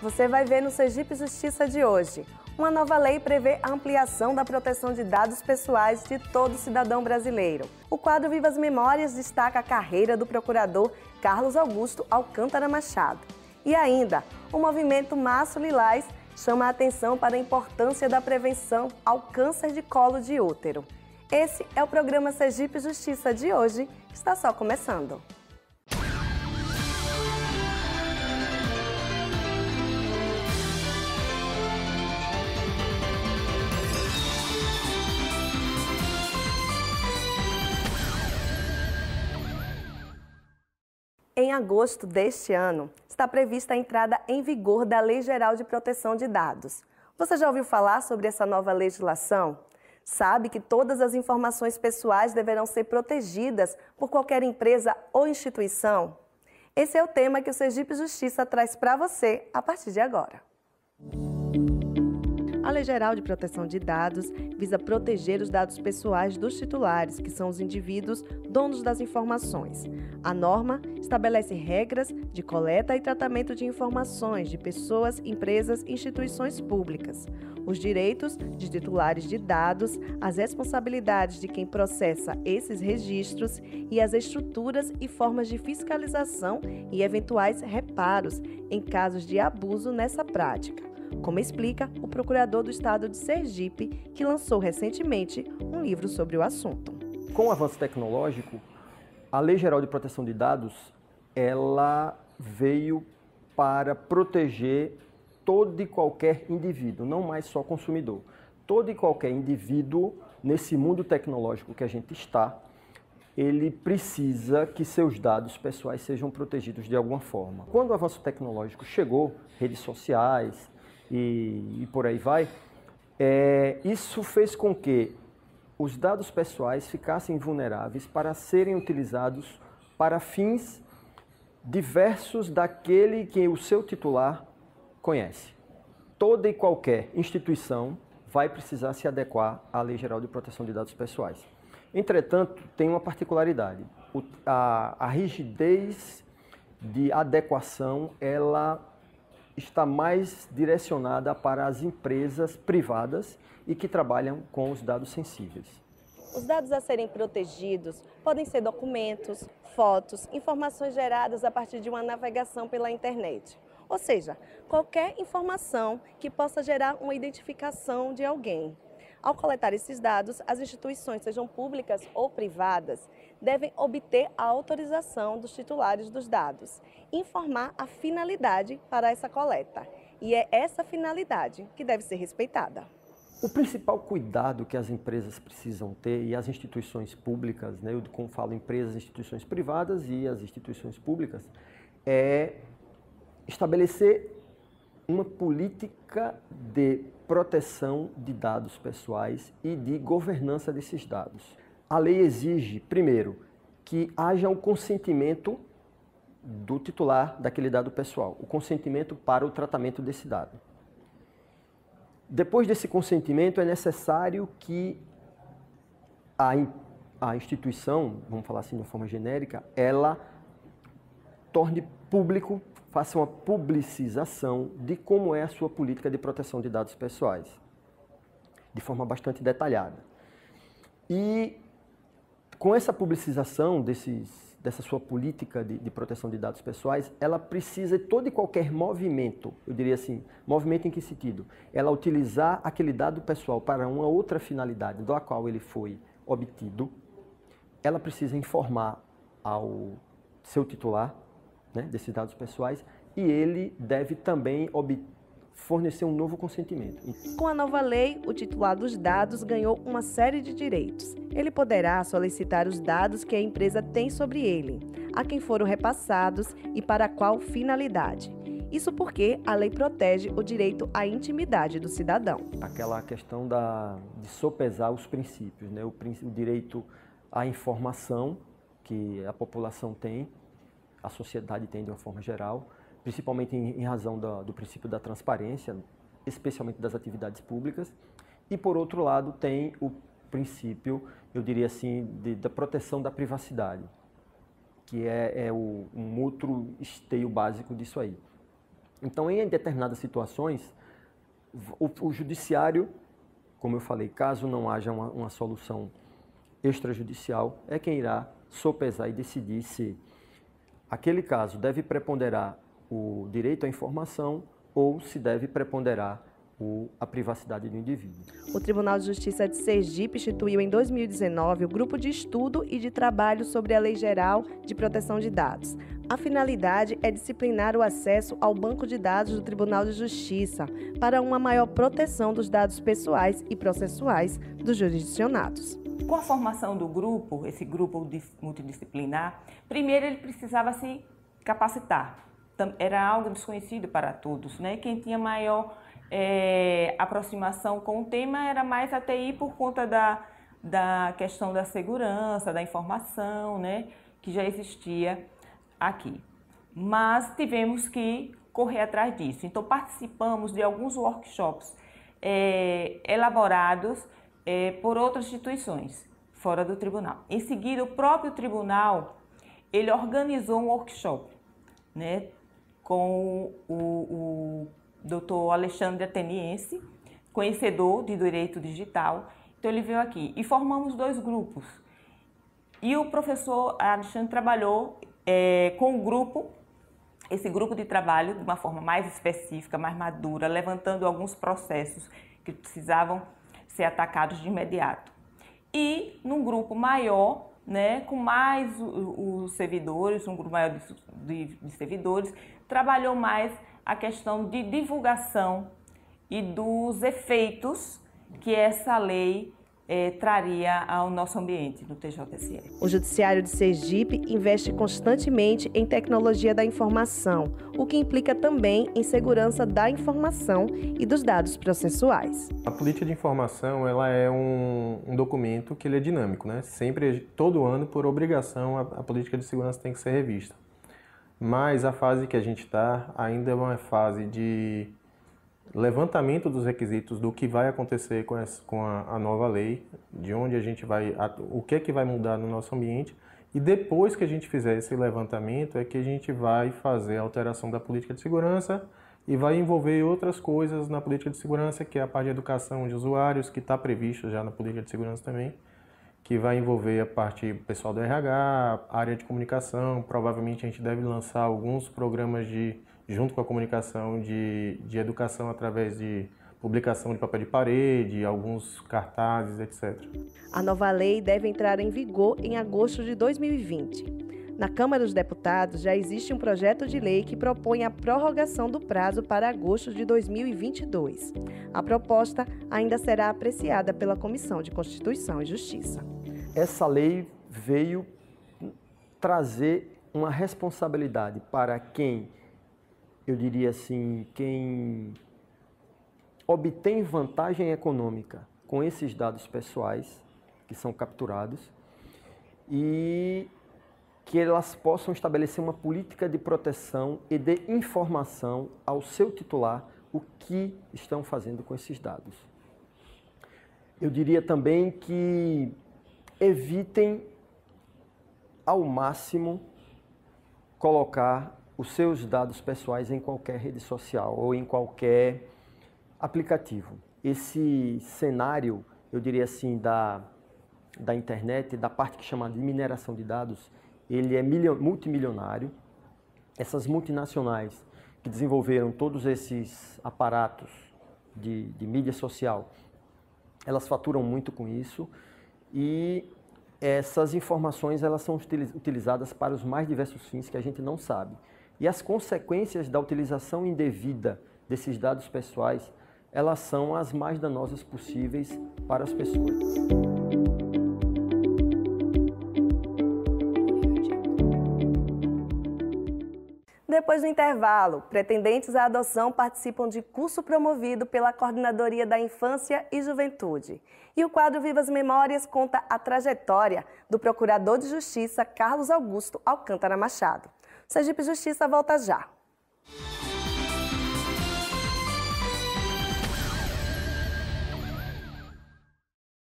Você vai ver no Sergipe Justiça de hoje. Uma nova lei prevê a ampliação da proteção de dados pessoais de todo cidadão brasileiro. O quadro Viva as Memórias destaca a carreira do procurador Carlos Augusto Alcântara Machado. E ainda, o movimento Março Lilás chama a atenção para a importância da prevenção ao câncer de colo de útero. Esse é o programa Sergipe Justiça de hoje, que está só começando. Em agosto deste ano, está prevista a entrada em vigor da Lei Geral de Proteção de Dados. Você já ouviu falar sobre essa nova legislação? Sabe que todas as informações pessoais deverão ser protegidas por qualquer empresa ou instituição? Esse é o tema que o Sergipe Justiça traz para você a partir de agora. A Lei Geral de Proteção de Dados visa proteger os dados pessoais dos titulares, que são os indivíduos donos das informações. A norma estabelece regras de coleta e tratamento de informações de pessoas, empresas e instituições públicas, os direitos de titulares de dados, as responsabilidades de quem processa esses registros e as estruturas e formas de fiscalização e eventuais reparos em casos de abuso nessa prática, como explica o procurador do estado de Sergipe, que lançou recentemente um livro sobre o assunto. Com o avanço tecnológico, a Lei Geral de Proteção de Dados, ela veio para proteger todo e qualquer indivíduo, não mais só consumidor. Todo e qualquer indivíduo, nesse mundo tecnológico que a gente está, ele precisa que seus dados pessoais sejam protegidos de alguma forma. Quando o avanço tecnológico chegou, redes sociais e por aí vai, isso fez com que os dados pessoais ficassem vulneráveis para serem utilizados para fins diversos daquele que o seu titular conhece. Toda e qualquer instituição vai precisar se adequar à Lei Geral de Proteção de Dados Pessoais. Entretanto, tem uma particularidade. A rigidez de adequação, ela está mais direcionada para as empresas privadas e que trabalham com os dados sensíveis. Os dados a serem protegidos podem ser documentos, fotos, informações geradas a partir de uma navegação pela internet. Ou seja, qualquer informação que possa gerar uma identificação de alguém. Ao coletar esses dados, as instituições, sejam públicas ou privadas, devem obter a autorização dos titulares dos dados e informar a finalidade para essa coleta. E é essa finalidade que deve ser respeitada. O principal cuidado que as empresas precisam ter, e as instituições públicas, né, eu como falo empresas, instituições privadas e as instituições públicas, é estabelecer uma política de proteção de dados pessoais e de governança desses dados. A lei exige, primeiro, que haja um consentimento do titular daquele dado pessoal, o consentimento para o tratamento desse dado. Depois desse consentimento, é necessário que a instituição, vamos falar assim de uma forma genérica, ela torne público, faça uma publicização de como é a sua política de proteção de dados pessoais, de forma bastante detalhada. E com essa publicização dessa sua política de proteção de dados pessoais, ela precisa de todo e qualquer movimento, eu diria assim, movimento em que sentido? Ela utilizar aquele dado pessoal para uma outra finalidade da qual ele foi obtido, ela precisa informar ao seu titular, né, desses dados pessoais, e ele deve também fornecer um novo consentimento. Com a nova lei, o titular dos dados ganhou uma série de direitos. Ele poderá solicitar os dados que a empresa tem sobre ele, a quem foram repassados e para qual finalidade. Isso porque a lei protege o direito à intimidade do cidadão. Aquela questão de sopesar os princípios, né? O direito à informação que a população tem, a sociedade tem de uma forma geral, principalmente em razão do princípio da transparência, especialmente das atividades públicas, e por outro lado tem o princípio, eu diria assim, da proteção da privacidade, que é um outro esteio básico disso aí. Então, em determinadas situações, o judiciário, como eu falei, caso não haja uma solução extrajudicial, é quem irá sopesar e decidir se aquele caso deve preponderar o direito à informação ou se deve preponderar a privacidade do indivíduo. O Tribunal de Justiça de Sergipe instituiu em 2019 o Grupo de Estudo e de Trabalho sobre a Lei Geral de Proteção de Dados. A finalidade é disciplinar o acesso ao banco de dados do Tribunal de Justiça para uma maior proteção dos dados pessoais e processuais dos jurisdicionados. Com a formação do grupo, esse grupo multidisciplinar, primeiro ele precisava se capacitar. Era algo desconhecido para todos, né? Quem tinha maior aproximação com o tema era mais a TI por conta da questão da segurança, da informação, né? Que já existia aqui. Mas tivemos que correr atrás disso. Então participamos de alguns workshops elaborados por outras instituições fora do tribunal. Em seguida, o próprio tribunal ele organizou um workshop, né, com o Dr. Alexandre Ateniense, conhecedor de direito digital. Então ele veio aqui e formamos 2 grupos. E o professor Alexandre trabalhou com o grupo, esse grupo de trabalho de uma forma mais específica, mais madura, levantando alguns processos que precisavam ser atacados de imediato. E num grupo maior, né, com mais os servidores, um grupo maior de servidores, trabalhou mais a questão de divulgação e dos efeitos que essa lei traria ao nosso ambiente no TJSE. O Judiciário de Sergipe investe constantemente em tecnologia da informação, o que implica também em segurança da informação e dos dados processuais. A política de informação ela é um documento que ele é dinâmico, né? Sempre, todo ano, por obrigação, a política de segurança tem que ser revista. Mas a fase que a gente está ainda é uma fase de levantamento dos requisitos do que vai acontecer com a nova lei, de onde a gente vai, o que é que vai mudar no nosso ambiente, e depois que a gente fizer esse levantamento é que a gente vai fazer a alteração da política de segurança e vai envolver outras coisas na política de segurança, que é a parte de educação de usuários, que está previsto já na política de segurança também, que vai envolver a parte pessoal do RH, área de comunicação. Provavelmente a gente deve lançar alguns programas junto com a comunicação de educação através de publicação de papel de parede, alguns cartazes, etc. A nova lei deve entrar em vigor em agosto de 2020. Na Câmara dos Deputados já existe um projeto de lei que propõe a prorrogação do prazo para agosto de 2022. A proposta ainda será apreciada pela Comissão de Constituição e Justiça. Essa lei veio trazer uma responsabilidade para quem, eu diria assim, quem obtém vantagem econômica com esses dados pessoais que são capturados e que elas possam estabelecer uma política de proteção e de informação ao seu titular o que estão fazendo com esses dados. Eu diria também que evitem ao máximo colocar os seus dados pessoais em qualquer rede social ou em qualquer aplicativo. Esse cenário, eu diria assim, da internet, da parte que chama de mineração de dados, ele é multimilionário. Essas multinacionais que desenvolveram todos esses aparatos de mídia social, elas faturam muito com isso e essas informações elas são utilizadas para os mais diversos fins que a gente não sabe. E as consequências da utilização indevida desses dados pessoais, elas são as mais danosas possíveis para as pessoas. Depois do intervalo, pretendentes à adoção participam de curso promovido pela Coordenadoria da Infância e Juventude. E o quadro Vivas Memórias conta a trajetória do Procurador de Justiça Carlos Augusto Alcântara Machado. Sergipe Justiça volta já.